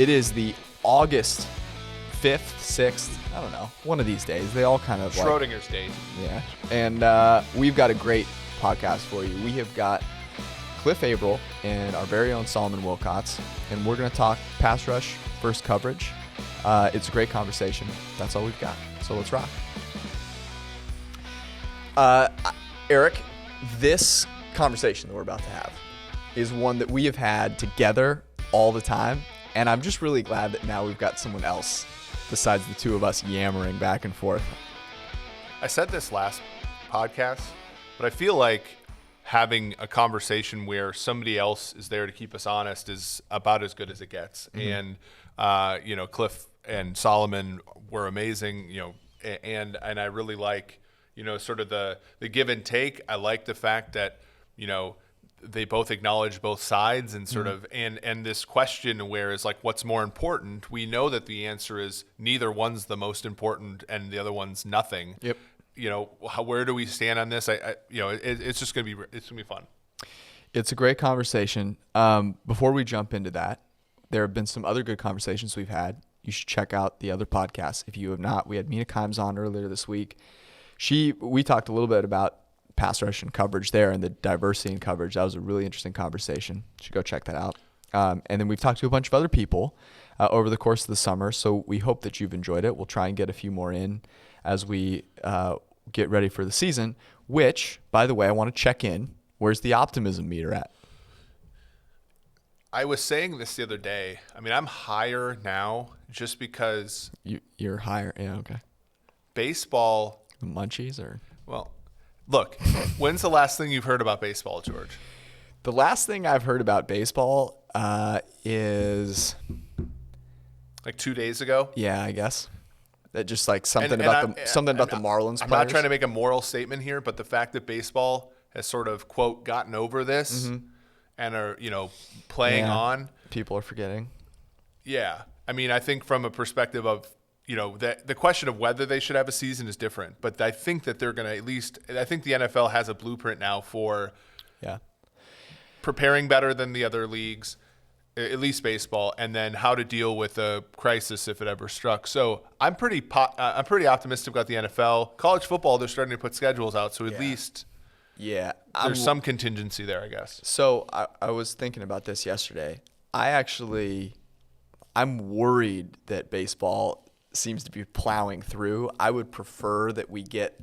It is the August 5th, 6th, I don't know, one of these days. They all kind of Schrodinger's date. Yeah. And we've got a great podcast for you. We have got Cliff Avrill and our very own Solomon Wilcots, and we're going to talk pass rush versus coverage. It's a great conversation. That's all we've got. So let's rock. Eric, this conversation that we're about to have is one that we have had together all the time, and I'm just really glad that now we've got someone else besides the two of us yammering back and forth. I said this last podcast, but I feel like having a conversation where somebody else is there to keep us honest is about as good as it gets. Mm-hmm. And Cliff and Solomon were amazing, and I really like, sort of the give and take. I like the fact that, they both acknowledge both sides and sort of, and this question where is like, what's more important? We know that the answer is neither one's the most important and the other one's nothing. Yep. Where do we stand on this? It's just going to be fun. It's a great conversation. Before we jump into that, there have been some other good conversations we've had. You should check out the other podcasts if you have not. We had Mina Kimes on earlier this week. We talked a little bit about pass rush and coverage there and the diversity in coverage. That was a really interesting conversation. You should go check that out. And then we've talked to a bunch of other people over the course of the summer. So we hope that you've enjoyed it. We'll try and get a few more in as we get ready for the season, which, by the way, I want to check in. Where's the optimism meter at? I was saying this the other day. I mean, I'm higher now just because you're higher. Yeah, okay. Baseball. Munchies or? Well, look, when's the last thing you've heard about baseball, George? The last thing I've heard about baseball is like 2 days ago. Yeah, I guess. That just like something about the Marlins. I'm not trying to make a moral statement here, but the fact that baseball has sort of quote gotten over this and are playing on. People are forgetting. Yeah, I mean, I think from a perspective of the question of whether they should have a season is different, but I think that they're going to I think the NFL has a blueprint now for preparing better than the other leagues, at least baseball, and then how to deal with a crisis if it ever struck. So I'm pretty optimistic about the NFL. College football, they're starting to put schedules out, so at least there's some contingency there, I guess. So I was thinking about this yesterday. I'm worried that baseball seems to be plowing through. I would prefer that we get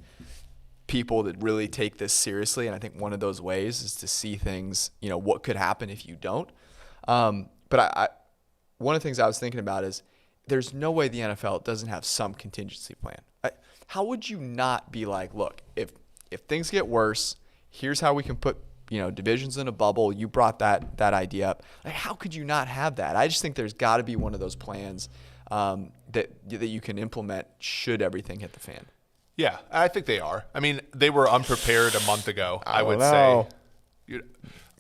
people that really take this seriously, and I think one of those ways is to see things, what could happen if you don't. But one of the things I was thinking about is there's no way the NFL doesn't have some contingency plan. How would you not be like, look, if things get worse, here's how we can put divisions in a bubble. You brought that idea up. Like, how could you not have that? I just think there's got to be one of those plans that you can implement should everything hit the fan. Yeah, I think they are. I mean, they were unprepared a month ago, I would say.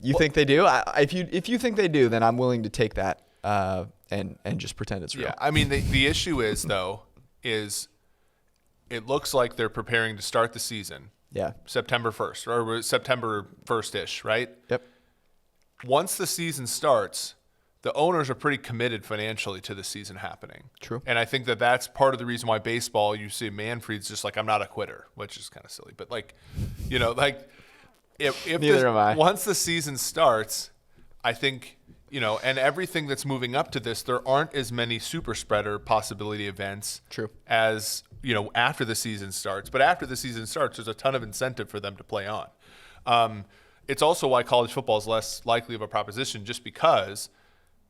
You think they do? If you think they do, then I'm willing to take that and just pretend it's real. Yeah, I mean, the issue is, though, is it looks like they're preparing to start the season. Yeah. September 1st or September 1st-ish, right? Yep. Once the season starts, the owners are pretty committed financially to the season happening. True. And I think that that's part of the reason why baseball, you see Manfred's just like, I'm not a quitter, which is kind of silly. But if once the season starts, I think, and everything that's moving up to this, there aren't as many super spreader possibility events. True. As, after the season starts. But after the season starts, there's a ton of incentive for them to play on. It's also why college football is less likely of a proposition, just because,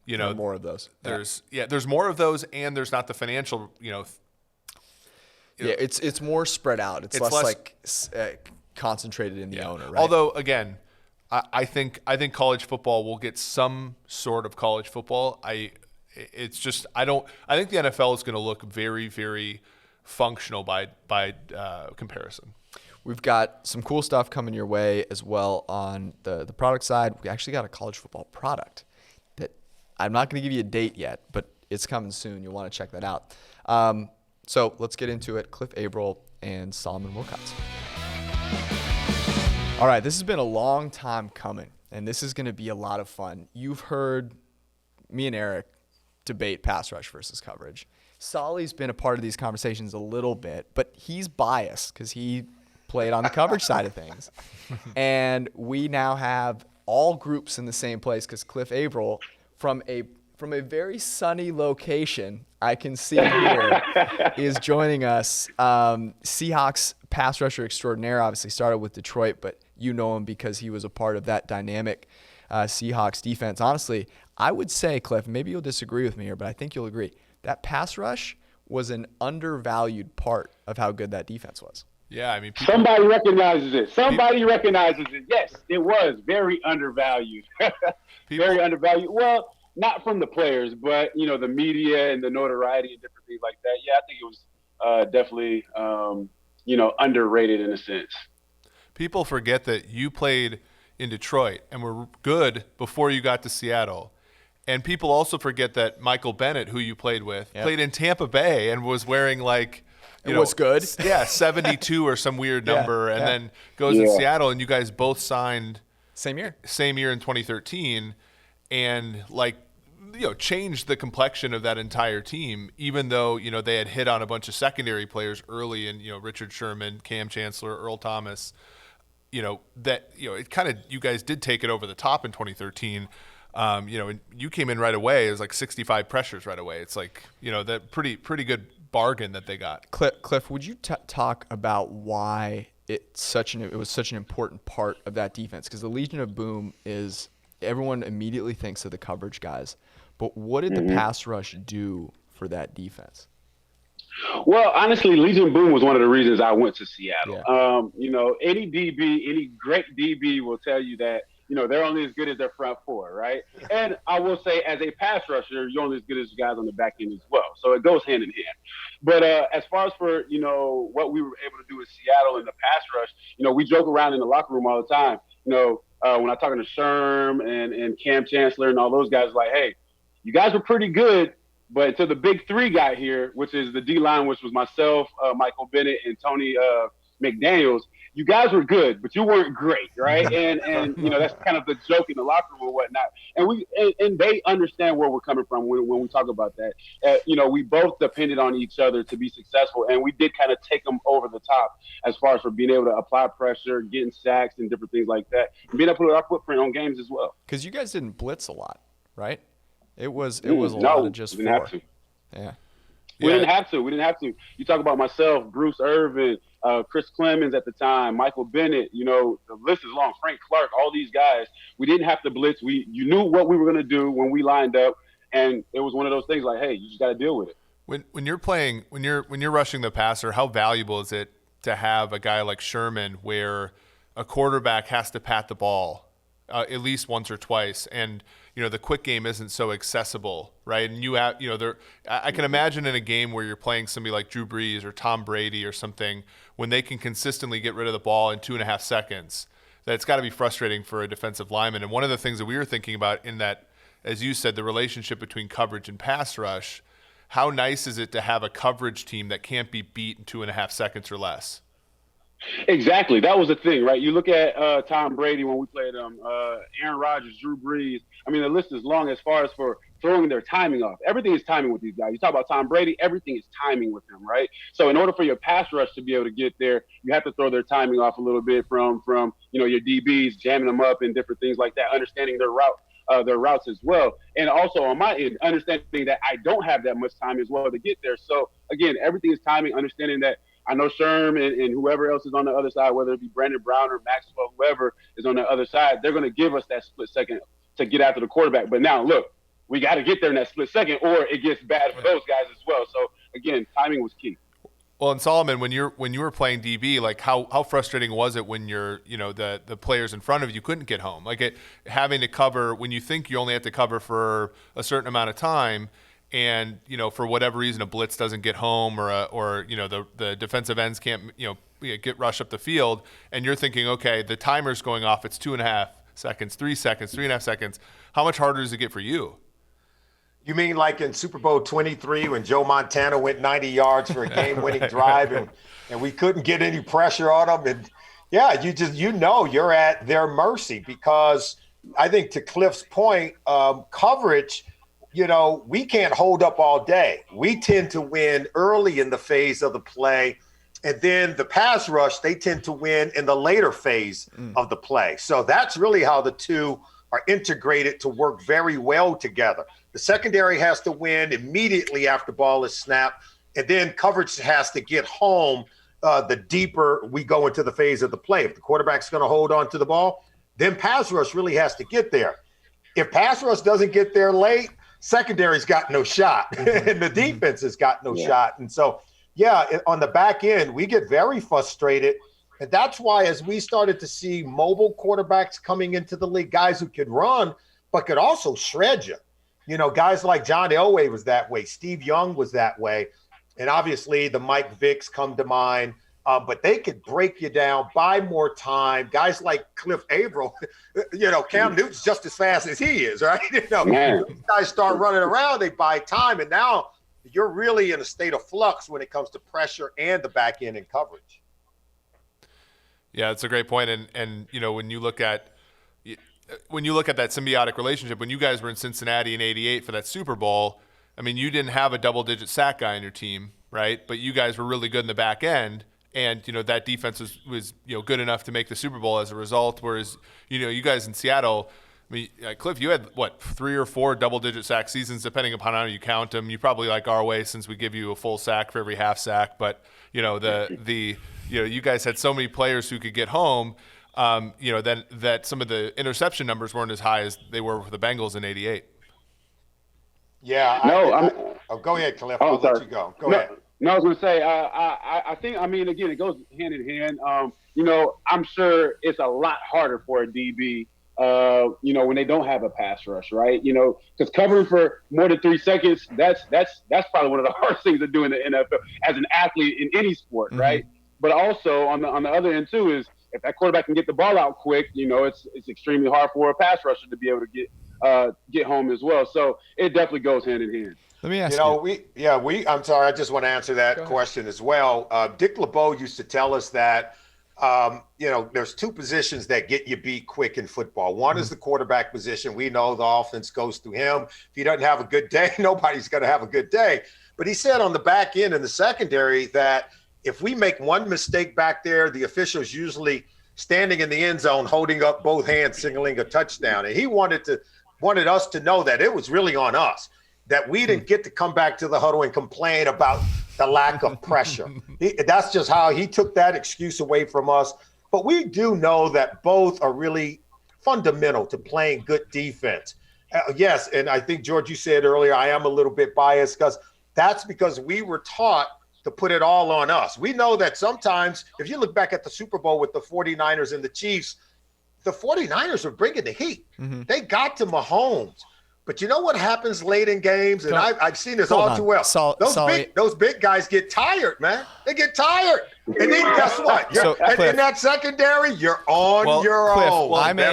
there are more of those. There's more of those, and there's not the financial, it's more spread out. It's less concentrated in the owner, right? Although, again, I think college football will get some sort of college football. I think the NFL is going to look very, very functional by comparison. We've got some cool stuff coming your way as well on the product side. We actually got a college football product that I'm not going to give you a date yet, but it's coming soon. You'll want to check that out. So let's get into it. Cliff Avrill and Solomon Wilcots. All right, this has been a long time coming, and this is going to be a lot of fun. You've heard me and Eric debate pass rush versus coverage. Solly's been a part of these conversations a little bit, but he's biased because he played on the coverage side of things. And we now have all groups in the same place because Cliff Avrill, from a very sunny location, I can see here, is joining us. Seahawks pass rusher extraordinaire, obviously started with Detroit, but you know him because he was a part of that dynamic Seahawks defense. Honestly, I would say, Cliff, maybe you'll disagree with me here, but I think you'll agree, that pass rush was an undervalued part of how good that defense was. Yeah, I mean, somebody recognizes it. Somebody recognizes it. Yes, it was very undervalued. Very undervalued. Well, not from the players, but the media and the notoriety and different things like that. Yeah, I think it was definitely underrated in a sense. People forget that you played in Detroit and were good before you got to Seattle. And people also forget that Michael Bennett, who you played with, played in Tampa Bay and was wearing was good. Yeah, 72 or some weird number, and then goes to Seattle, and you guys both signed same year in 2013, and changed the complexion of that entire team, even though they had hit on a bunch of secondary players early, and Richard Sherman, Cam Chancellor, Earl Thomas. It kind of, you guys did take it over the top in 2013. And you came in right away. It was like 65 pressures right away. It's that pretty good bargain that they got. Cliff, would you talk about why it was such an important part of that defense? Because the Legion of Boom is, everyone immediately thinks of the coverage guys, but what did the pass rush do for that defense? Well, honestly, Legion Boom was one of the reasons I went to Seattle. Yeah. Any DB, any great DB will tell you that they're only as good as their front four, right? And I will say, as a pass rusher, you're only as good as the guys on the back end as well. So it goes hand in hand. But as far as for, what we were able to do in Seattle in the pass rush, we joke around in the locker room all the time. When I'm talking to Sherm and Cam Chancellor and all those guys, like, hey, you guys were pretty good, but until the big three got here, which is the D-line, which was myself, Michael Bennett, and Tony McDaniels, you guys were good, but you weren't great, right? And that's kind of the joke in the locker room and whatnot. And they understand where we're coming from when we talk about that. We both depended on each other to be successful, and we did kind of take them over the top as far as for being able to apply pressure, getting sacks, and different things like that, and being able to put our footprint on games as well. Because you guys didn't blitz a lot, right? It was a lot of just we didn't have to. Yeah. We didn't have to. You talk about myself, Bruce Irvin, Chris Clemens at the time, Michael Bennett, the list is long, Frank Clark, all these guys. We didn't have to blitz. You knew what we were going to do when we lined up, and it was one of those things like, hey, you just got to deal with it. When you're playing, when you're rushing the passer, how valuable is it to have a guy like Sherman where a quarterback has to pat the ball at least once or twice, and the quick game isn't so accessible, right? And you have, I can imagine in a game where you're playing somebody like Drew Brees or Tom Brady or something, when they can consistently get rid of the ball in 2.5 seconds, that it's got to be frustrating for a defensive lineman. And one of the things that we were thinking about in that, as you said, the relationship between coverage and pass rush, how nice is it to have a coverage team that can't be beat in 2.5 seconds or less? Exactly. That was the thing, right? You look at Tom Brady when we played him, Aaron Rodgers, Drew Brees. I mean, the list is long as far as for throwing their timing off. Everything is timing with these guys. You talk about Tom Brady, everything is timing with them, right? So in order for your pass rush to be able to get there, you have to throw their timing off a little bit from your DBs, jamming them up and different things like that, understanding their routes as well. And also on my end, understanding that I don't have that much time as well to get there. So again, everything is timing, understanding that I know Sherm and whoever else is on the other side, whether it be Brandon Brown or Maxwell, whoever is on the other side, they're going to give us that split second to get after the quarterback. But now, look, we got to get there in that split second or it gets bad for those guys as well. So, again, timing was key. Well, and Solomon, when you were playing DB, like how frustrating was it when the players in front of you couldn't get home? Like having to cover when you think you only have to cover for a certain amount of time, and for whatever reason a blitz doesn't get home or the defensive ends can't get rushed up the field, and you're thinking, okay, the timer's going off, it's 2.5 seconds, 3 seconds, 3.5 seconds. How much harder does it get for you? You mean like in Super Bowl 23 when Joe Montana went 90 yards for a game-winning drive and we couldn't get any pressure on them? And yeah, you're at their mercy because I think to Cliff's point, coverage, we can't hold up all day. We tend to win early in the phase of the play. And then the pass rush, they tend to win in the later phase of the play. So that's really how the two are integrated to work very well together. The secondary has to win immediately after the ball is snapped. And then coverage has to get home the deeper we go into the phase of the play. If the quarterback's going to hold on to the ball, then pass rush really has to get there. If pass rush doesn't get there late, secondary's got no shot, and the defense has got no shot. And so, on the back end, we get very frustrated. And that's why as we started to see mobile quarterbacks coming into the league, guys who could run but could also shred you. Guys like John Elway was that way. Steve Young was that way. And obviously the Mike Vicks come to mind. But they could break you down, buy more time. Guys like Cliff Avrill, Cam Newton's just as fast as he is, right? These guys start running around, they buy time. And now you're really in a state of flux when it comes to pressure and the back end and coverage. Yeah, it's a great point. And when you look at that symbiotic relationship, when you guys were in Cincinnati in '88 for that Super Bowl, I mean, you didn't have a double-digit sack guy on your team, right? But you guys were really good in the back end. And, that defense was good enough to make the Super Bowl as a result. Whereas, you guys in Seattle, I mean, Cliff, you had, 3 or 4 double-digit sack seasons, depending upon how you count them. You probably like our way since we give you a full sack for every half sack. But, you guys had so many players who could get home, then that some of the interception numbers weren't as high as they were for the Bengals in '88. Yeah. Go ahead, Cliff. I'll let you go. Go ahead. No, I was going to say, I think, again, it goes hand in hand. I'm sure it's a lot harder for a DB, when they don't have a pass rush, right? Because covering for more than 3 seconds, that's probably one of the hardest things to do in the NFL as an athlete in any sport, right? But also on the other end too is if that quarterback can get the ball out quick, it's extremely hard for a pass rusher to be able to get home as well. So it definitely goes hand in hand. Let me ask you. I'm sorry. I just want to answer that question as well. Dick LeBeau used to tell us that, there's 2 positions that get you beat quick in football. One is the quarterback position. We know the offense goes through him. If he doesn't have a good day, nobody's going to have a good day. But he said on the back end in the secondary that if we make one mistake back there, the official's usually standing in the end zone, holding up both hands, signaling a touchdown. And he wanted us to know that it was really on us, that we didn't get to come back to the huddle and complain about the lack of pressure. That's just how he took that excuse away from us. But we do know that both are really fundamental to playing good defense. Yes, and I think, George, you said earlier, I am a little bit biased because we were taught to put it all on us. We know that sometimes, if you look back at the Super Bowl with the 49ers and the Chiefs, the 49ers were bringing the heat. They got to Mahomes. But you know what happens late in games? And I've seen this all too well. Those big guys get tired, man. They get tired. And then guess what? In that secondary, you're on your own. Well, I'm a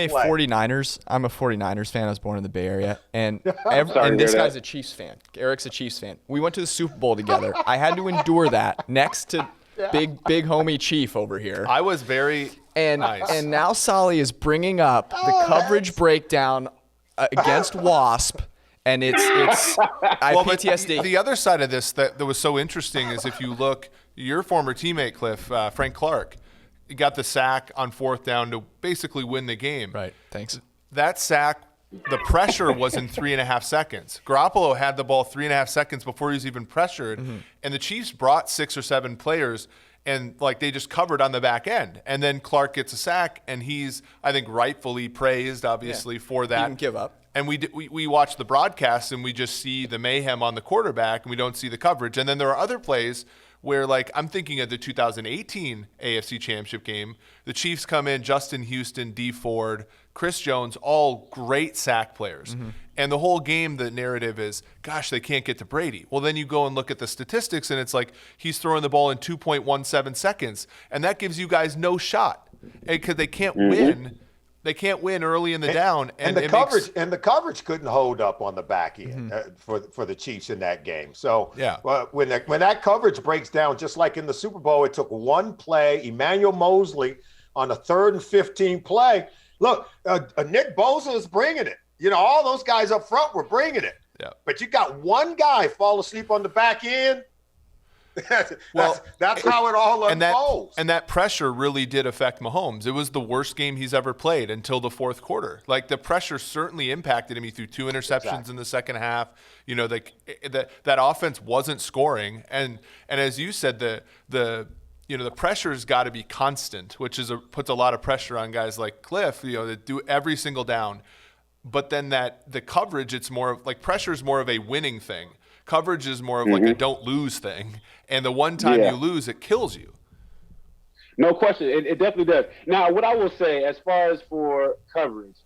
49ers fan. I was born in the Bay Area. And this guy's a Chiefs fan. Eric's a Chiefs fan. We went to the Super Bowl together. I had to endure that next to big homie Chief over here. I was very nice. And now Solly is bringing up the coverage breakdown against Wasp, and it's I have PTSD. The other side of this that was so interesting is if you look, your former teammate Cliff, Frank Clark, got the sack on 4th down to basically win the game. Right. Thanks. That sack, the pressure was in 3.5 seconds. Garoppolo had the ball 3.5 seconds before he was even pressured, and the Chiefs brought 6 or 7 players. And they just covered on the back end. And then Clark gets a sack, and he's, I think, rightfully praised, obviously, for that. He didn't give up. And we watch the broadcast, and we just see the mayhem on the quarterback, and we don't see the coverage. And then there are other plays where, I'm thinking of the 2018 AFC Championship game. The Chiefs come in, Justin Houston, Dee Ford, Chris Jones, all great sack players. And the whole game, the narrative is, gosh, they can't get to Brady. Well, then you go and look at the statistics, and it's he's throwing the ball in 2.17 seconds, and that gives you guys no shot because they can't win. They can't win early in the down, and the coverage couldn't hold up on the back end for the Chiefs in that game. So when that coverage breaks down, just like in the Super Bowl, it took one play. Emmanuel Mosley on a 3rd and 15 play. Look, Nick Bosa is bringing it. All those guys up front were bringing it. Yeah. But you got one guy fall asleep on the back end. That's how it all unfolds. And that pressure really did affect Mahomes. It was the worst game he's ever played until the fourth quarter. Like, the pressure certainly impacted him. He threw 2 interceptions in the second half. You know, that offense wasn't scoring. And as you said, the pressure's got to be constant, which puts a lot of pressure on guys like Cliff, that do every single down. But then the coverage, it's more of like, pressure is more of a winning thing. Coverage is more of like a don't lose thing. And the one time you lose, it kills you. No question. It definitely does. Now, what I will say as far as for coverage,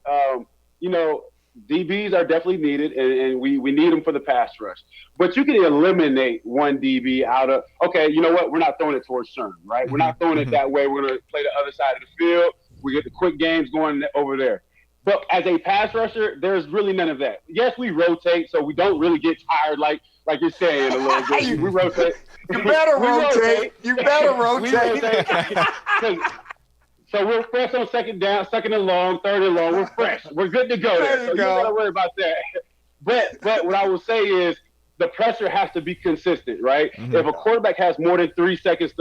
DBs are definitely needed, and we need them for the pass rush. But you can eliminate one DB out of, okay, you know what? We're not throwing it towards Sherm, right? We're not throwing it that way. We're going to play the other side of the field. We get the quick games going over there. But as a pass rusher, there's really none of that. Yes, we rotate, so we don't really get tired like you're saying a little bit. We rotate. You better rotate. You better rotate. So we're fresh on second down, second and long, third and long. We're fresh. We're good to go there. So you don't got to worry about that. But what I will say is the pressure has to be consistent, right? If a quarterback has more than 3 seconds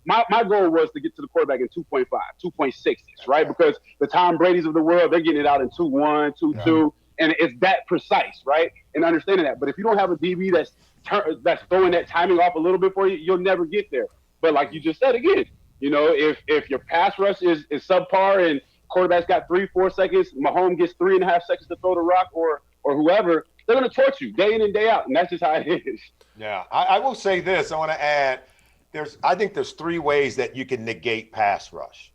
my goal was to get to the quarterback in 2.5, 2.6, right? Because the Tom Brady's of the world, they're getting it out in 2-1, 2-2, and it's that precise, right? And understanding that. But if you don't have a DB that's throwing that timing off a little bit for you, you'll never get there. But like you just said again, if your pass rush is subpar and quarterback's got 3-4 seconds, Mahomes gets 3.5 seconds to throw the rock or whoever, they're going to torch you day in and day out, and that's just how it is. Yeah, I will say this. I want to add, I think there's 3 ways that you can negate pass rush.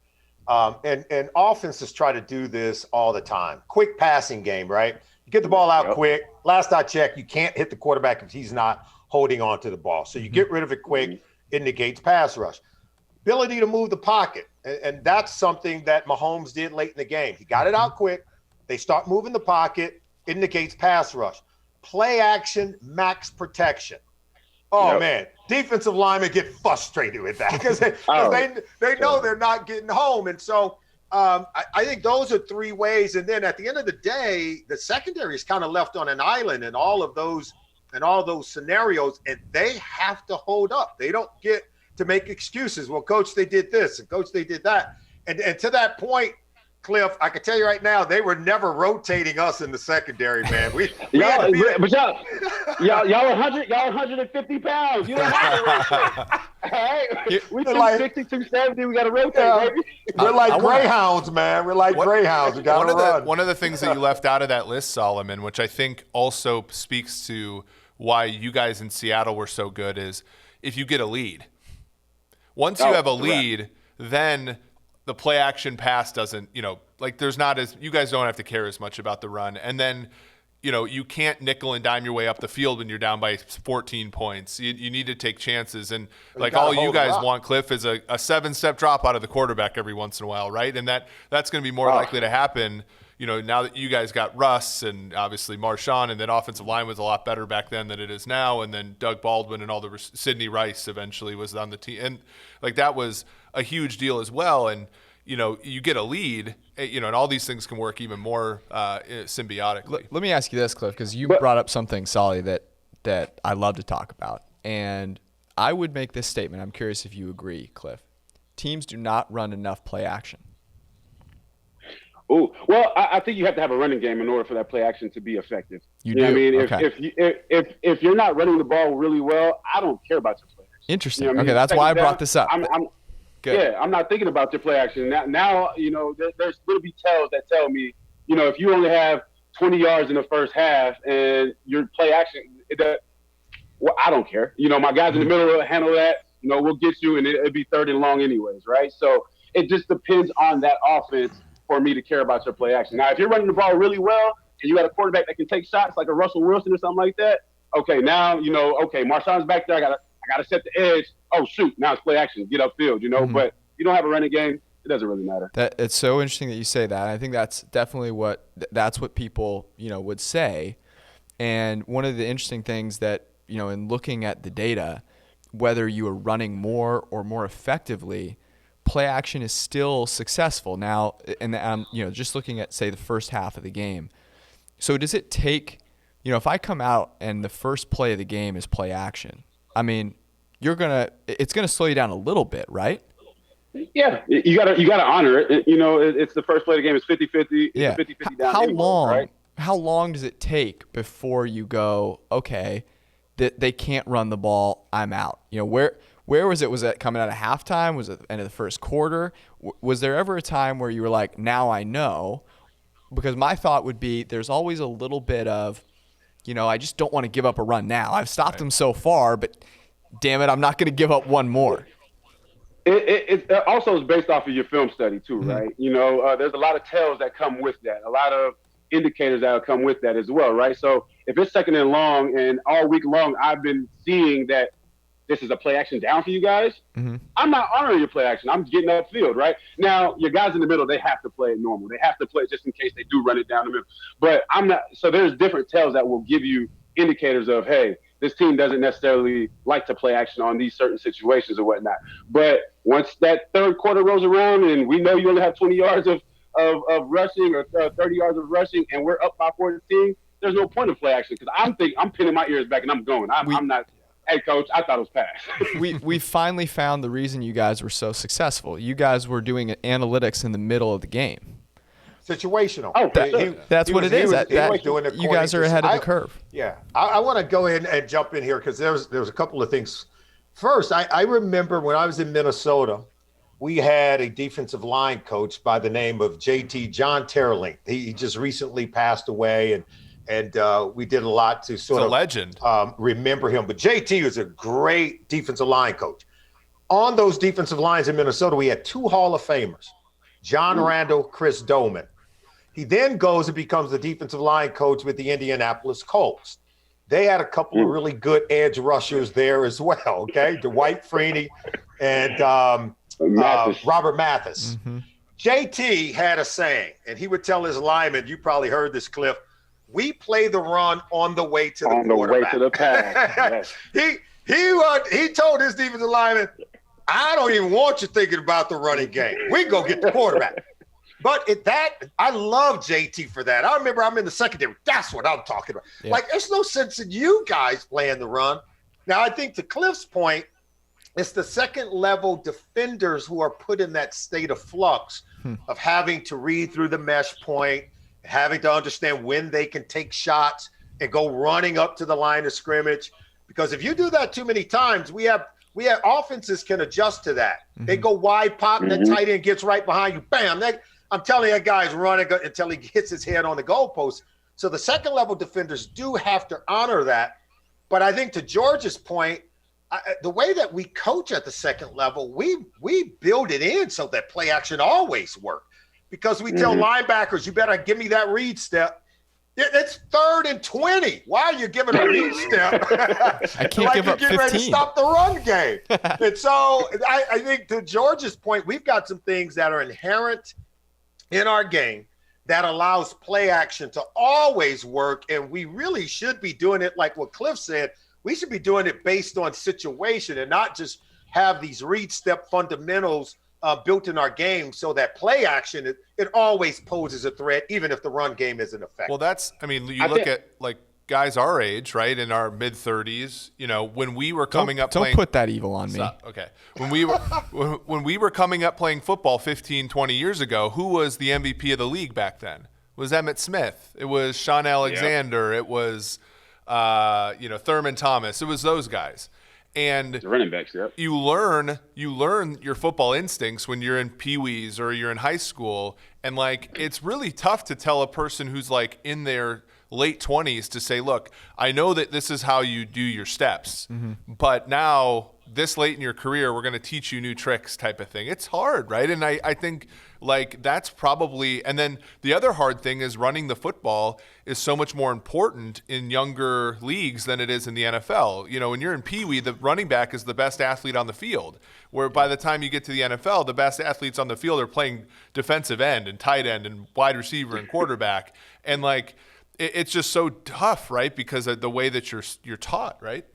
And offenses try to do this all the time. Quick passing game, right? You get the ball out quick. Last I checked, you can't hit the quarterback if he's not holding on to the ball. So you get rid of it quick. It negates pass rush. Ability to move the pocket. And that's something that Mahomes did late in the game. He got it out quick. They start moving the pocket. It negates pass rush. Play action, max protection. Oh, man. Defensive linemen get frustrated with that because they know they're not getting home. And so I think those are 3 ways. And then at the end of the day, the secondary is kind of left on an island in all those scenarios, and they have to hold up. They don't get to make excuses. Well, coach, they did this, and coach, they did that. And to that point, Cliff, I can tell you right now, they were never rotating us in the secondary, man. Y'all are 150 pounds. You don't have to rotate. All right? We 260, 270. We got to rotate, baby. We're like greyhounds, man. We're like greyhounds. We got to run. One of the things that you left out of that list, Solomon, which I think also speaks to why you guys in Seattle were so good, is if you get a lead. Once you have a lead, then the play action pass doesn't, there's not you guys don't have to care as much about the run. And then, you can't nickel and dime your way up the field when you're down by 14 points. You need to take chances. And all you guys want, Cliff, is a 7-step drop out of the quarterback every once in a while, right? And that's going to be more likely to happen, now that you guys got Russ and obviously Marshawn, and then offensive line was a lot better back then than it is now. And then Doug Baldwin and all the Sidney Rice eventually was on the team. And that was a huge deal as well. And, you get a lead, and all these things can work even more symbiotically. Let me ask you this, Cliff, because you brought up something, Solly, that I love to talk about. And I would make this statement. I'm curious if you agree, Cliff. Teams do not run enough play action. Oh, well, I think you have to have a running game in order for that play action to be effective. You do? What I mean? Okay. If you're not running the ball really well, I don't care about your play action. Interesting. Okay, that's why I brought this up. Good. Yeah, I'm not thinking about your play action. Now there's going to be tells that tell me, if you only have 20 yards in the first half and your play action, I don't care. My guys in the middle will handle that. We'll get you, and it'll be 3rd and long anyways, right? So it just depends on that offense for me to care about your play action. Now, if you're running the ball really well and you got a quarterback that can take shots like a Russell Wilson or something like that, okay, now, Marshawn's back there. I got to set the edge. Oh, shoot, now it's play action. Get upfield, But you don't have a running game, it doesn't really matter. It's so interesting that you say that. I think that's definitely what people, would say. And one of the interesting things that, in looking at the data, whether you are running more or more effectively, play action is still successful. Now, and just looking at, say, the first half of the game. So does it take if I come out and the first play of the game is play action, I mean, it's gonna slow you down a little bit, right? Yeah, you gotta honor it. It's the first play of the game. It's 50-50. It's Yeah. 50-50 down. How long does it take before you go, okay, they can't run the ball, I'm out? Where was it? Was it coming out of halftime? Was it end of the first quarter? Was there ever a time where you were like, now I know? Because my thought would be there's always a little bit of, I just don't want to give up a run now. I've stopped them so far, but damn it, I'm not going to give up one more. It also is based off of your film study too, right? There's a lot of tells that come with that, a lot of indicators that will come with that as well, right? So if it's second and long, and all week long I've been seeing that this is a play action down for you guys, I'm not honoring your play action. I'm getting upfield, right? Now, your guys in the middle, they have to play it normal. They have to play it just in case they do run it down the middle. But I'm not. So there's different tells that will give you indicators of, hey, this team doesn't necessarily like to play action on these certain situations or whatnot. But once that third quarter rolls around and we know you only have 20 yards of rushing or 30 yards of rushing and we're up by 14, there's no point of play action because I'm pinning my ears back and I'm going. I'm not. Hey, Coach, I thought it was passed. we finally found the reason you guys were so successful. You guys were doing analytics in the middle of the game. Situational. Oh, that's what it is. You guys are ahead of the curve. Yeah. I want to go in and jump in here because there's a couple of things. First, I remember when I was in Minnesota, we had a defensive line coach by the name of JT, John Terling. He just recently passed away, and we did a lot to sort of legend. Remember him. But JT was a great defensive line coach. On those defensive lines in Minnesota, we had two Hall of Famers, John Randall, Chris Doman. He then goes and becomes the defensive line coach with the Indianapolis Colts. They had a couple of really good edge rushers there as well, okay? Dwight Freeney and Robert Mathis. JT had a saying, and he would tell his linemen, you probably heard this, Cliff, we play the run on the way to the quarterback. On the way to the pass. Yes. He told his defensive lineman, I don't even want you thinking about the running game. We go get the quarterback. But I love JT for that. I remember I'm in the secondary. That's what I'm talking about. Yeah. Like, there's no sense in you guys playing the run. Now, I think to Cliff's point, it's the second-level defenders who are put in that state of flux of having to read through the mesh point, having to understand when they can take shots and go running up to the line of scrimmage. Because if you do that too many times, we have offenses can adjust to that. They go wide pop, and the tight end gets right behind you. Bam! I'm telling you, that guy's running until he hits his head on the goalpost. So the second-level defenders do have to honor that. But I think to George's point, the way that we coach at the second level, we build it in so that play action always works. Because we tell linebackers, you better give me that read step. It's 3rd and 20. Why are you giving a read step? I can't give up 15. You're getting ready to stop the run game. And so I think to George's point, we've got some things that are inherent in our game that allows play action to always work. And we really should be doing it like what Cliff said. We should be doing it based on situation and not just have these read step fundamentals built in our game so that play action, it always poses a threat, even if the run game isn't effective. Well, you look at like guys our age, right, in our mid-30s, when we were coming up playing – Don't put that evil on me. Okay. When we were coming up playing football 15, 20 years ago, who was the MVP of the league back then? It was Emmitt Smith. It was Sean Alexander. Yep. It was, Thurman Thomas. It was those guys. And the running backs, yep. You learn your football instincts when you're in peewees or you're in high school. And, it's really tough to tell a person who's, in their late 20s to say, look, I know that this is how you do your steps, but now this late in your career, we're going to teach you new tricks type of thing. It's hard, right? And I think that's probably, and then the other hard thing is running the football is so much more important in younger leagues than it is in the NFL. When you're in Pee Wee, the running back is the best athlete on the field, where by the time you get to the NFL, the best athletes on the field are playing defensive end and tight end and wide receiver and quarterback. And it's just so tough, right? Because of the way that you're taught, right?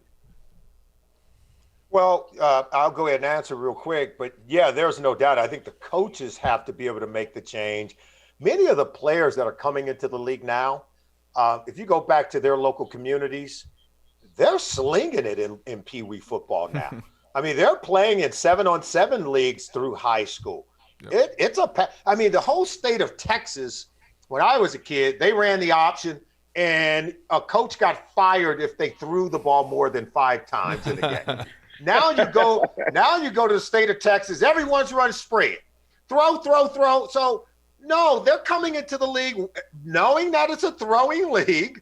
Well, I'll go ahead and answer real quick. But, yeah, there's no doubt. I think the coaches have to be able to make the change. Many of the players that are coming into the league now, if you go back to their local communities, they're slinging it in Pee Wee football now. I mean, they're playing in 7-on-7 leagues through high school. Yep. The whole state of Texas, when I was a kid, they ran the option, and a coach got fired if they threw the ball more than 5 times in a game. Now you go to the state of Texas, everyone's running spread. Throw. So, no, they're coming into the league knowing that it's a throwing league,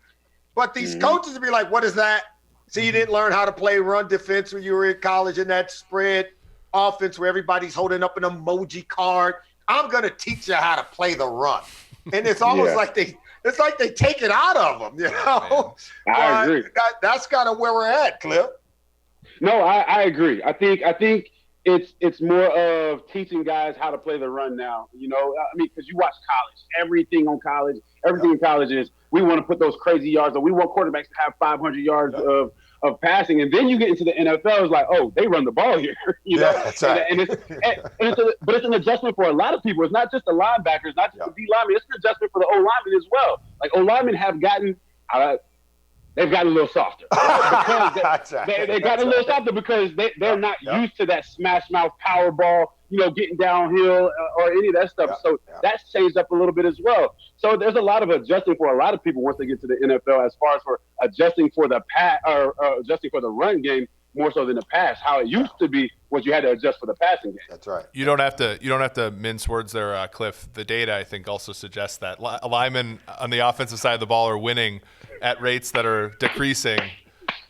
but these coaches will be like, what is that? So you didn't learn how to play run defense when you were in college in that spread offense where everybody's holding up an emoji card. I'm going to teach you how to play the run. And it's almost like they take it out of them, you know? I agree. That's kind of where we're at, Cliff. No, I agree. I think it's more of teaching guys how to play the run now. You know, I mean, because you watch college, everything in college is we want to put those crazy yards, or we want quarterbacks to have 500 yards of passing, and then you get into the NFL, it's like, oh, they run the ball here. You know? That's right. But it's an adjustment for a lot of people. It's not just the linebackers, not just the D linemen. It's an adjustment for the O linemen as well. Like O linemen have gotten. They've gotten a little softer. They got a little softer because they're not used to that smash mouth power ball, you know, getting downhill or any of that stuff. So that's changed up a little bit as well. So there's a lot of adjusting for a lot of people once they get to the NFL, as far as for adjusting for the adjusting for the run game more so than the pass. How it used to be was you had to adjust for the passing game. That's right. You don't have to mince words there, Cliff. The data, I think, also suggests that linemen on the offensive side of the ball are winning at rates that are decreasing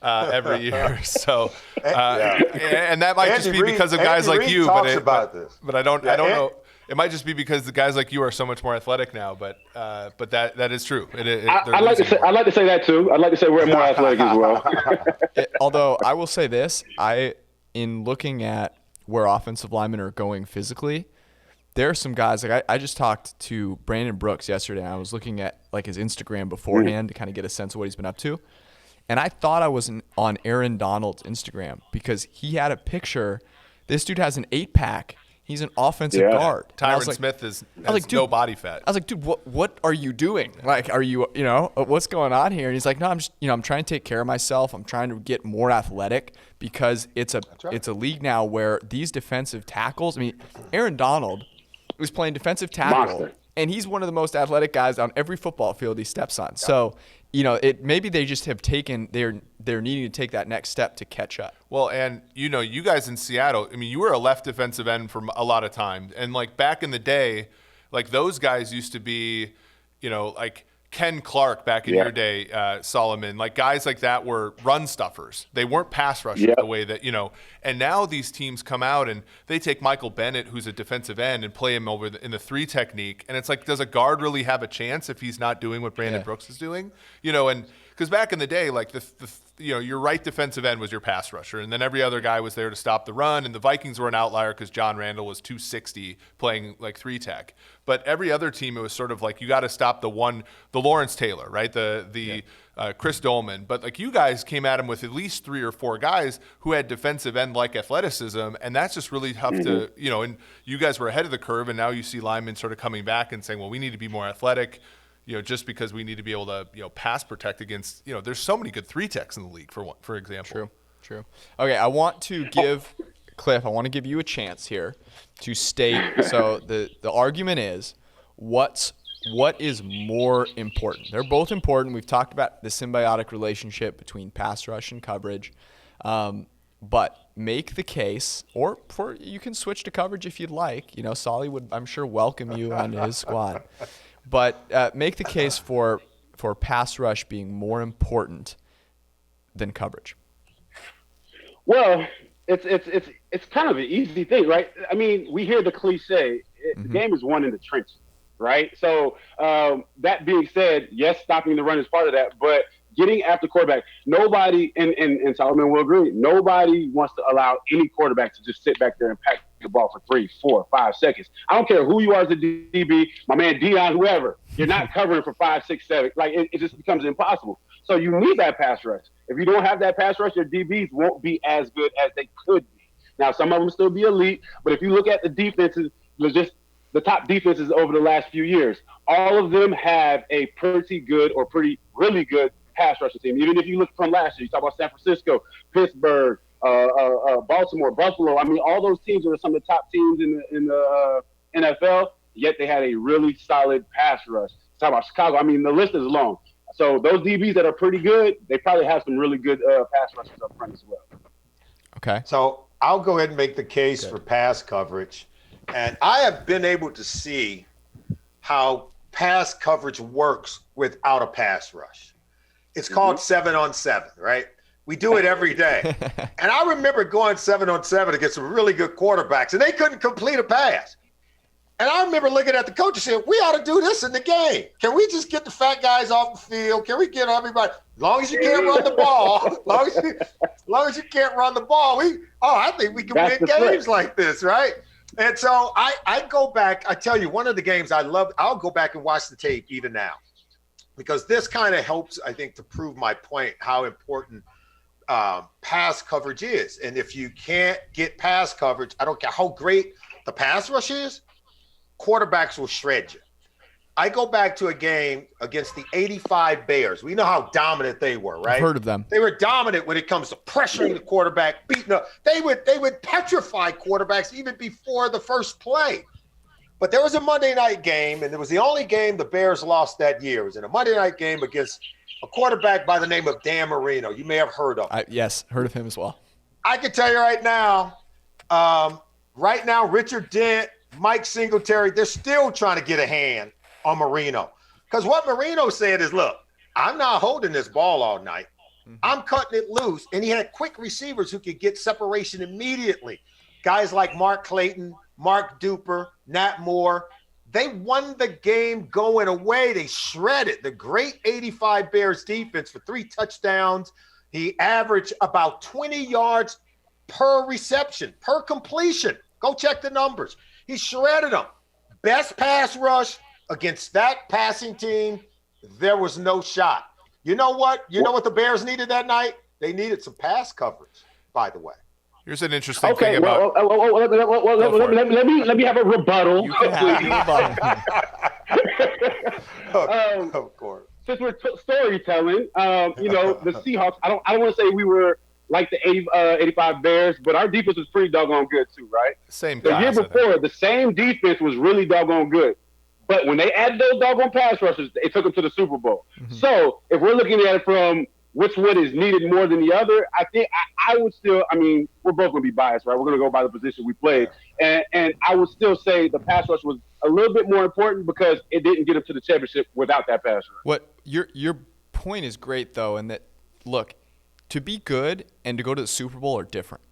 every year. So, and that might just be because of guys like you. But I don't know. It might just be because the guys like you are so much more athletic now. But that is true. I'd like to say that too. I'd like to say we're more athletic as well. Although I will say this, in looking at where offensive linemen are going physically, there are some guys, like I just talked to Brandon Brooks yesterday, and I was looking at like his Instagram beforehand to kind of get a sense of what he's been up to. And I thought I was on Aaron Donald's Instagram because he had a picture. This dude has an 8-pack. He's an offensive guard. Tyron Smith has no body fat. I was like, dude, what are you doing? Like, are you what's going on here? And he's like, no, I'm trying to take care of myself. I'm trying to get more athletic because it's a league now where these defensive tackles. I mean, Aaron Donald was playing defensive tackle, and he's one of the most athletic guys on every football field he steps on. So, maybe they just have taken they're needing to take that next step to catch up. Well, and you guys in Seattle, I mean, you were a left defensive end for a lot of time, and like back in the day, like those guys used to be, like Ken Clark back in your day, Solomon, like guys like that were run stuffers. They weren't pass rushers the way that, and now these teams come out and they take Michael Bennett, who's a defensive end, and play him over in the 3 technique. And it's like, does a guard really have a chance if he's not doing what Brandon Brooks is doing? And because back in the day, like your right defensive end was your pass rusher, and then every other guy was there to stop the run. And the Vikings were an outlier because John Randall was 260 playing like 3 tech. But every other team, it was sort of like you got to stop the Lawrence Taylor, right? The Chris Dolman. But like you guys came at him with at least 3 or 4 guys who had defensive end like athleticism, and that's just really tough to And you guys were ahead of the curve, and now you see linemen sort of coming back and saying, well, we need to be more athletic. Just because we need to be able to, pass protect against, there's so many good 3 techs in the league, for example. True. Okay, I want to give Cliff, I want to give you a chance here to state. So the argument is, what is more important? They're both important. We've talked about the symbiotic relationship between pass rush and coverage. But make the case, or you can switch to coverage if you'd like. Solly would, I'm sure, welcome you onto his squad. But make the case for pass rush being more important than coverage. Well, it's kind of an easy thing, right? I mean, we hear the cliche, the game is won in the trenches, right? So that being said, yes, stopping the run is part of that, but getting after quarterback, nobody, and Solomon will agree, nobody wants to allow any quarterback to just sit back there and pack the ball for 3, 4, 5 seconds. I don't care who you are as a DB, my man Dion, whoever. You're not covering for 5, 6, 7. Like it just becomes impossible. So you need that pass rush. If you don't have that pass rush, your DBs won't be as good as they could be. Now some of them still be elite, but if you look at the defenses, just the top defenses over the last few years. All of them have a pretty good or really good pass rushing team. Even if you look from last year, you talk about San Francisco, Pittsburgh, Baltimore, Buffalo. I mean, all those teams are some of the top teams in the NFL. Yet they had a really solid pass rush. Talk about Chicago. I mean, the list is long. So those DBs that are pretty good, they probably have some really good pass rushers up front as well. Okay. So I'll go ahead and make the case for pass coverage. And I have been able to see how pass coverage works without a pass rush. It's called 7-on-7, right? We do it every day. And I remember going 7-on-7 against some really good quarterbacks, and they couldn't complete a pass. And I remember looking at the coach and saying, we ought to do this in the game. Can we just get the fat guys off the field? Can we get everybody? As long as you can't run the ball, as long as you can't run the ball, I think we can win games like this, right? And so I go back. I tell you, one of the games I love, I'll go back and watch the tape even now, because this kind of helps, I think, to prove my point, how important pass coverage is. And if you can't get pass coverage, I don't care how great the pass rush is, quarterbacks will shred you. I go back to a game against the 85 Bears. We know how dominant they were, right? I've heard of them. They were dominant when it comes to pressuring the quarterback, beating up. They would petrify quarterbacks even before the first play. But there was a Monday night game, and it was the only game the Bears lost that year. It was in a Monday night game against a quarterback by the name of Dan Marino. You may have heard of him. Yes, heard of him as well. I can tell you right now, Richard Dent, Mike Singletary, they're still trying to get a hand on Marino. Because what Marino said is, look, I'm not holding this ball all night. I'm cutting it loose. And he had quick receivers who could get separation immediately. Guys like Mark Clayton, Mark Duper, Nat Moore. They won the game going away. They shredded the great 85 Bears defense for 3 touchdowns. He averaged about 20 yards per reception, per completion. Go check the numbers. He shredded them. Best pass rush against that passing team, there was no shot. You know what? You know what the Bears needed that night? They needed some pass coverage, by the way. Here's an interesting thing about. Let me have a rebuttal. You can have a rebuttal. Of course. Since we're storytelling, the Seahawks. I don't want to say we were like the 85 Bears, but our defense was pretty doggone good too, right? Same. The year before, the same defense was really doggone good. But when they added those doggone pass rushers, it took them to the Super Bowl. Mm-hmm. So if we're looking at it from which one is needed more than the other, I think I would still – I mean, we're both going to be biased, right? We're going to go by the position we played. And I would still say the pass rush was a little bit more important because it didn't get them to the championship without that pass rush. What your point is great, though, in that, look, to be good and to go to the Super Bowl are different.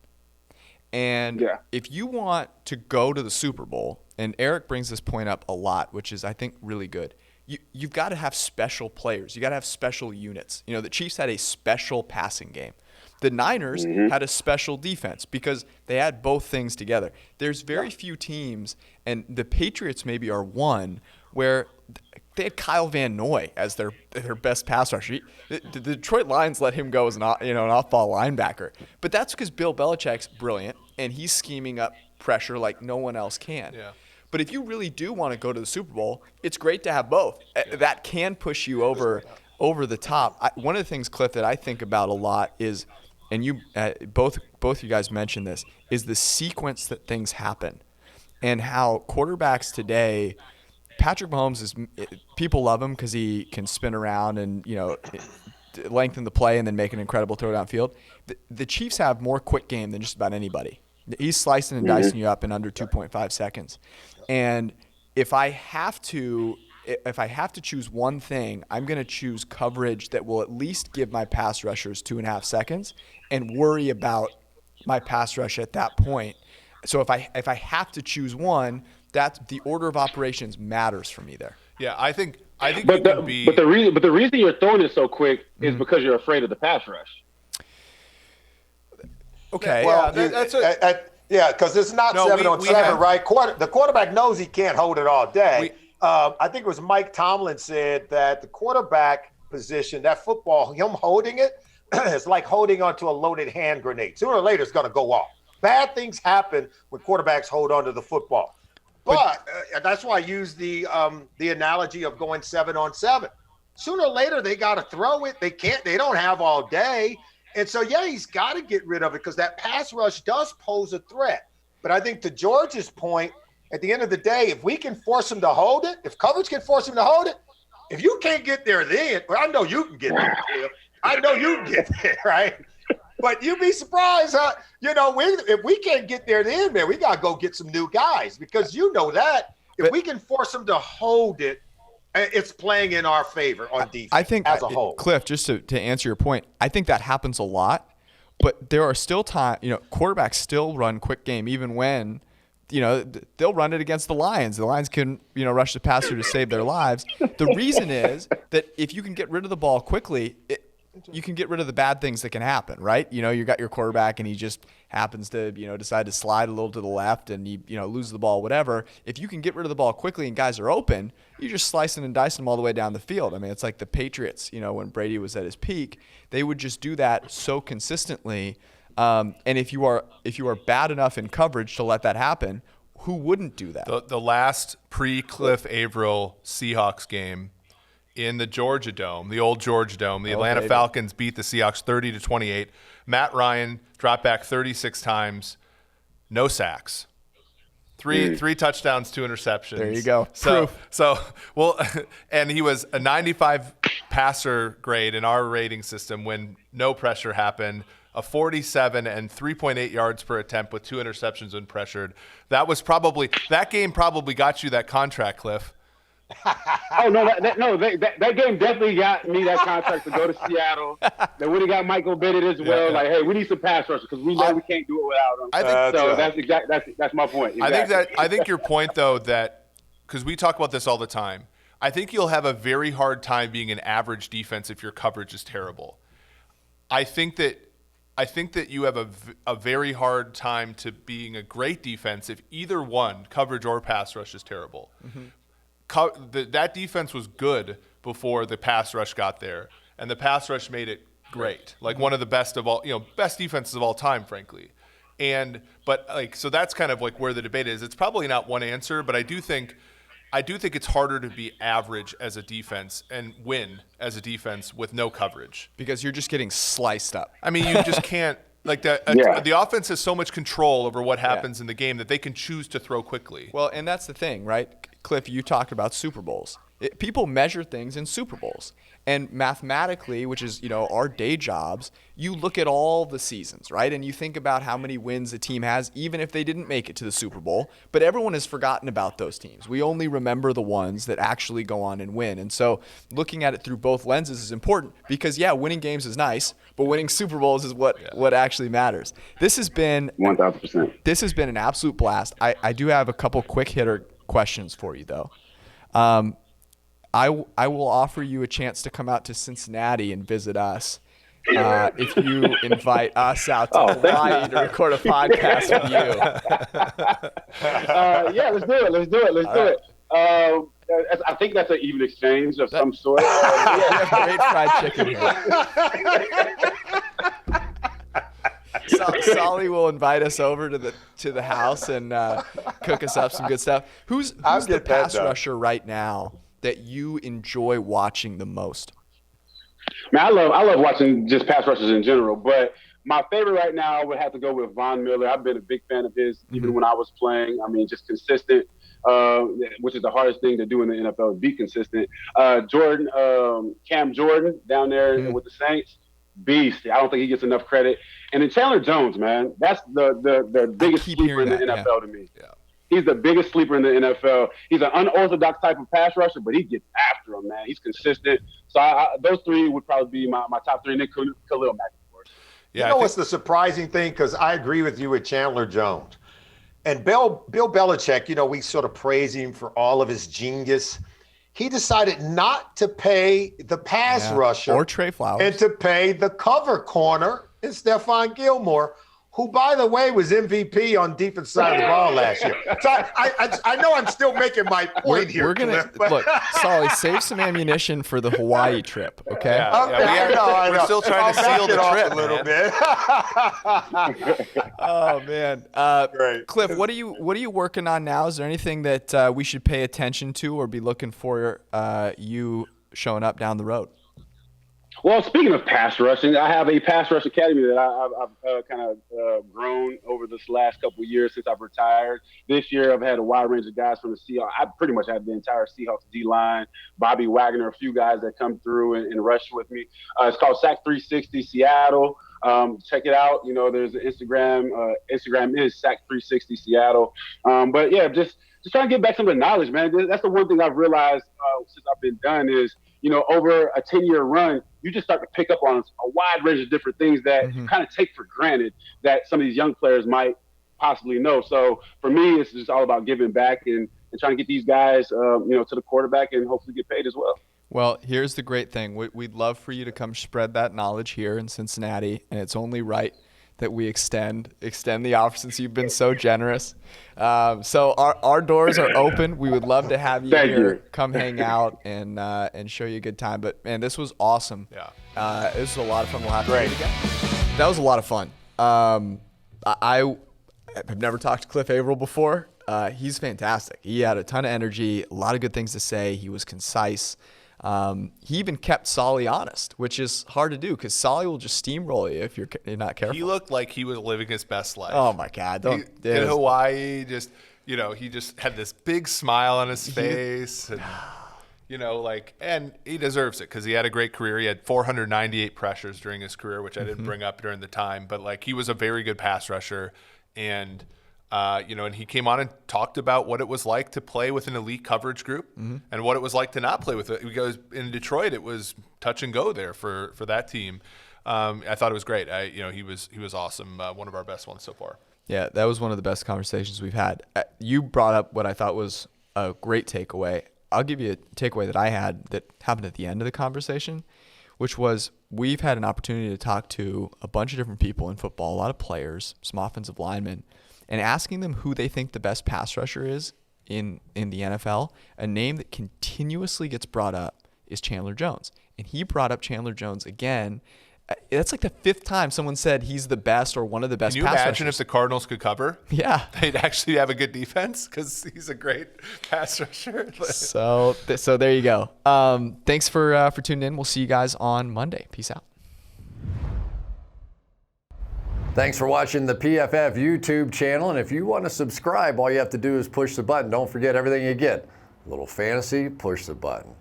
And if you want to go to the Super Bowl, and Eric brings this point up a lot, which is, I think, really good, you've got to have special players. You got to have special units. You know, the Chiefs had a special passing game. The Niners had a special defense because they had both things together. There's very few teams, and the Patriots maybe are one, where they had Kyle Van Noy as their best pass rusher. The Detroit Lions let him go as an off-ball linebacker. But that's because Bill Belichick's brilliant, and he's scheming up pressure like no one else can. Yeah. But if you really do want to go to the Super Bowl, it's great to have both. That can push you over the top. One of the things, Cliff, that I think about a lot is, and you both you guys mentioned this, is the sequence that things happen and how quarterbacks today – Patrick Mahomes people love him because he can spin around and, lengthen the play and then make an incredible throw downfield. The Chiefs have more quick game than just about anybody. He's slicing and dicing you up in under 2.5 seconds. And if I have to choose one thing, I'm going to choose coverage that will at least give my pass rushers 2.5 seconds and worry about my pass rush at that point. So if I have to choose one, that's the order of operations matters for me there. Yeah, I think. But the reason you're throwing it so quick is because you're afraid of the pass rush. Okay. Well, because it's not 7-on-7, right? The quarterback knows he can't hold it all day. I think it was Mike Tomlin said that the quarterback position, that football, him holding it, it's like holding onto a loaded hand grenade. Sooner or later, it's going to go off. Bad things happen when quarterbacks hold onto the football. But that's why I use the analogy of going 7-on-7. Sooner or later, they got to throw it. They don't have all day. And so, yeah, he's got to get rid of it because that pass rush does pose a threat. But I think to George's point, at the end of the day, if we can force him to hold it, if coverage can force him to hold it, if you can't get there then, well, I know you can get there. I know you can get there, right? But you'd be surprised, huh? If we can't get there then, man, we got to go get some new guys because you know that. If we can force them to hold it, it's playing in our favor on defense. I think as a whole. Cliff, just to answer your point, I think that happens a lot, but there are still times, quarterbacks still run quick game even when, they'll run it against the Lions. The Lions can, rush the passer to save their lives. The reason is that if you can get rid of the ball quickly, you can get rid of the bad things that can happen, right? You got your quarterback and he just happens to, decide to slide a little to the left and you lose the ball, whatever. If you can get rid of the ball quickly and guys are open, you're just slicing and dicing them all the way down the field. I mean, it's like the Patriots, when Brady was at his peak, they would just do that so consistently. And if you are bad enough in coverage to let that happen, who wouldn't do that? The last pre-Cliff Avrill Seahawks game in the Georgia Dome, the old Georgia Dome, the Atlanta Falcons beat the Seahawks 30-28. Matt Ryan dropped back 36 times, no sacks. Three touchdowns, 2 interceptions. There you go. And he was a 95 passer grade in our rating system when no pressure happened. A 47 and 3.8 yards per attempt with 2 interceptions when pressured. That game probably got you that contract, Cliff. Oh no, that game definitely got me that contract to go to Seattle. Then when he got Michael Bennett as well, like, hey, we need some pass rushers because we know we can't do it without him. That's my point. Exactly. I think your point though, that because we talk about this all the time, I think you'll have a very hard time being an average defense if your coverage is terrible. I think that you have a very hard time to being a great defense if either one, coverage or pass rush, is terrible. Mm-hmm. That defense was good before the pass rush got there, and the pass rush made it great, like one of the best of all, best defenses of all time, frankly. So that's kind of like where the debate is. It's probably not one answer, but I do think it's harder to be average as a defense and win as a defense with no coverage because you're just getting sliced up. I mean, you just can't. Like the offense has so much control over what happens in the game that they can choose to throw quickly. Well, and that's the thing, right? Cliff, you talked about Super Bowls. People measure things in Super Bowls. And mathematically, which is, our day jobs, you look at all the seasons, right? And you think about how many wins a team has, even if they didn't make it to the Super Bowl. But everyone has forgotten about those teams. We only remember the ones that actually go on and win. And so looking at it through both lenses is important because, winning games is nice, but winning Super Bowls is what actually matters. This has been 1,000%. This has been an absolute blast. I do have a couple quick hitter questions for you, though. I will offer you a chance to come out to Cincinnati and visit us if you invite us out to Hawaii to record a podcast with you. Let's do it. I think that's an even exchange of some sort. We have great fried chicken here. Solly will invite us over to the house and cook us up some good stuff. Who's the pass rusher right now that you enjoy watching the most? Man, I love watching just pass rushers in general, but my favorite right now would have to go with Von Miller. I've been a big fan of his even when I was playing. I mean, just consistent, which is the hardest thing to do in the NFL, is be consistent. Cam Jordan down there with the Saints, beast. I don't think he gets enough credit. And then Chandler Jones, man, that's the biggest sleeper in the NFL to me. Yeah. He's the biggest sleeper in the NFL. He's an unorthodox type of pass rusher, but he gets after him, man. He's consistent. So those three would probably be my top three. And then Khalil Mack, of course. Yeah, what's the surprising thing? Because I agree with you with Chandler Jones. And Bill Belichick, we sort of praise him for all of his genius. He decided not to pay the pass rusher or Trey Flowers and to pay the cover corner and Stephon Gilmore, who, by the way, was MVP on defense side of the ball last year. So I know I'm still making my point here. We're gonna look, Solly, save some ammunition for the Hawaii trip, okay? Yeah, we're still trying to seal the trip a little bit. Oh man, Great. Cliff, what are you working on now? Is there anything that we should pay attention to or be looking for you showing up down the road? Well, speaking of pass rushing, I have a pass rush academy that I've kind of grown over this last couple of years since I've retired. This year, I've had a wide range of guys from the Seahawks. I pretty much had the entire Seahawks D-line, Bobby Wagner, a few guys that come through and rush with me. It's called Sack 360 Seattle. Check it out. You know, there's an Instagram. Instagram is Sack 360 Seattle. But yeah, just trying to get back some of the knowledge, man. That's the one thing I've realized since I've been done is, you know, over a 10-year run, you just start to pick up on a wide range of different things that you kind of take for granted that some of these young players might possibly know. So for me, it's just all about giving back and trying to get these guys, you know, to the quarterback and hopefully get paid as well. Well, here's the great thing. We'd love for you to come spread that knowledge here in Cincinnati, and it's only right that we extend the offer since you've been so generous. So our doors are open. We would love to have you here. Come hang out and show you a good time. But man, this was awesome. Yeah. This was a lot of fun. We'll have to do it again. That was a lot of fun. I have never talked to Cliff Avrill before. He's fantastic. He had a ton of energy, a lot of good things to say. He was concise. He even kept Solly honest, which is hard to do because Solly will just steamroll you if you're not careful. He looked like he was living his best life. Oh my God! In Hawaii, just he just had this big smile on his face, and and he deserves it because he had a great career. He had 498 pressures during his career, which I didn't bring up during the time, but he was a very good pass rusher, and and he came on and talked about what it was like to play with an elite coverage group and what it was like to not play with it. Because in Detroit, it was touch and go there for that team. I thought it was great. He was awesome. One of our best ones so far. Yeah, that was one of the best conversations we've had. You brought up what I thought was a great takeaway. I'll give you a takeaway that I had that happened at the end of the conversation, which was we've had an opportunity to talk to a bunch of different people in football, a lot of players, some offensive linemen, and asking them who they think the best pass rusher is in the NFL. A name that continuously gets brought up is Chandler Jones. And he brought up Chandler Jones again. That's like the fifth time someone said he's the best or one of the best pass rushers. Can you imagine if the Cardinals could cover? Yeah. They'd actually have a good defense because he's a great pass rusher. So there you go. Thanks for tuning in. We'll see you guys on Monday. Peace out. Thanks for watching the PFF YouTube channel. And if you want to subscribe, all you have to do is push the button. Don't forget everything you get. A little fantasy, push the button.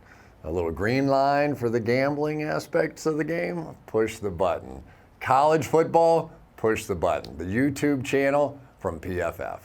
A little green line for the gambling aspects of the game, push the button. College football, push the button. The YouTube channel from PFF.